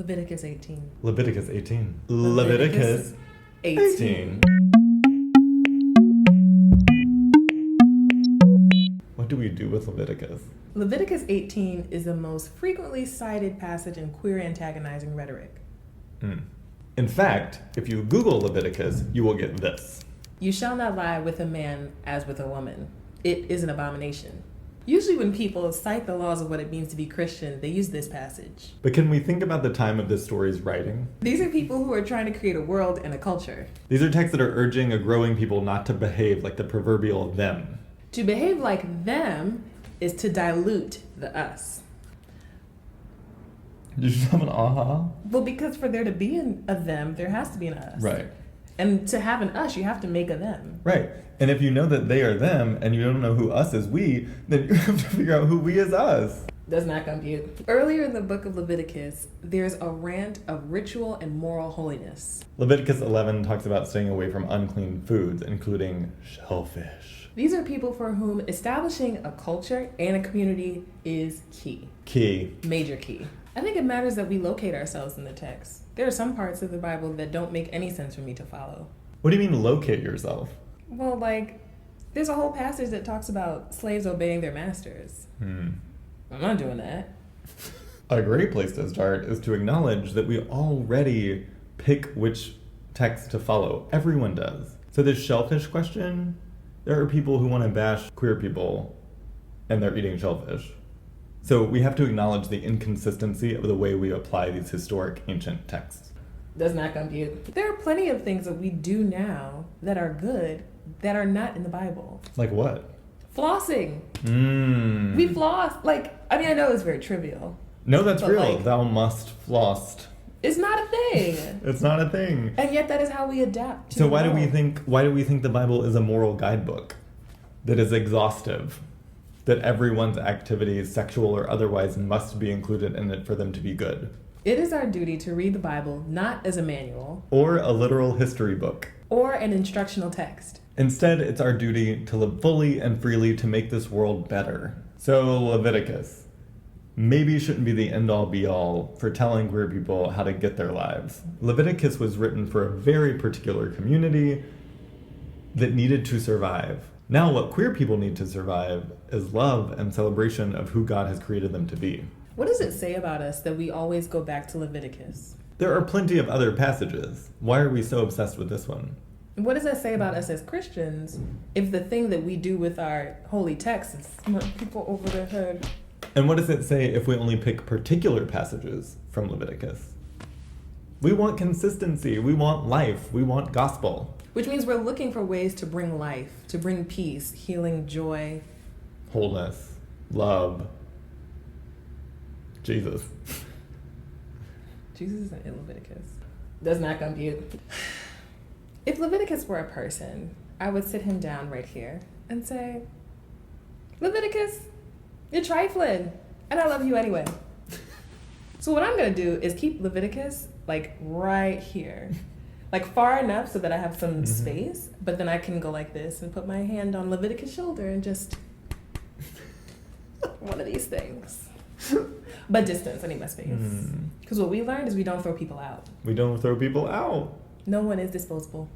Leviticus 18. Leviticus 18. Leviticus 18. What do we do with Leviticus? Leviticus 18 is the most frequently cited passage in queer antagonizing rhetoric. In fact, if you Google Leviticus, you will get this. You shall not lie with a man as with a woman. It is an abomination. Usually when people cite the laws of what it means to be Christian, they use this passage. But can we think about the time of this story's writing? These are people who are trying to create a world and a culture. These are texts that are urging a growing people not to behave like the proverbial them. To behave like them is to dilute the us. Did you just have an aha? Well, because for there to be a them, there has to be an us. Right. And to have an us, you have to make a them. Right. And if you know that they are them and you don't know who us is we, then you have to figure out who we is us. Does not compute. Earlier in the book of Leviticus, there's a rant of ritual and moral holiness. Leviticus 11 talks about staying away from unclean foods, including shellfish. These are people for whom establishing a culture and a community is key. Key. Major key. I think it matters that we locate ourselves in the text. There are some parts of the Bible that don't make any sense for me to follow. What do you mean locate yourself? Well, like, there's a whole passage that talks about slaves obeying their masters. I'm not doing that. A great place to start is to acknowledge that we already pick which text to follow. Everyone does. So this shellfish question, there are people who want to bash queer people and they're eating shellfish. So we have to acknowledge the inconsistency of the way we apply these historic ancient texts. Does not compute. There are plenty of things that we do now that are good that are not in the Bible. Like what? Flossing. We floss. I know it's very trivial. No, that's real. Thou must floss. It's not a thing. It's not a thing. And yet that is how we adapt to So the why do world. we think the Bible is a moral guidebook that is exhaustive? That everyone's activities, sexual or otherwise, must be included in it for them to be good? It is our duty to read the Bible not as a manual Or a literal history book. or an instructional text. Instead, it's our duty to live fully and freely to make this world better. So Leviticus maybe shouldn't be the end-all be-all for telling queer people how to get their lives. Leviticus was written for a very particular community that needed to survive. Now what queer people need to survive is love and celebration of who God has created them to be. What does it say about us that we always go back to Leviticus? There are plenty of other passages. Why are we so obsessed with this one? What does that say about us as Christians if the thing that we do with our holy text is smart people over their head? And what does it say if we only pick particular passages from Leviticus? We want consistency. We want life. We want gospel. Which means we're looking for ways to bring life, to bring peace, healing, joy. Wholeness. Love. Jesus. Jesus isn't in Leviticus. Does not compute. If Leviticus were a person, I would sit him down right here and say, Leviticus, you're trifling, and I love you anyway. So what I'm going to do is keep Leviticus, right here. Far enough so that I have some space, but then I can go like this and put my hand on Leviticus' shoulder and just one of these things. But distance, I need my space. Because what we learned is we don't throw people out. We don't throw people out. No one is disposable.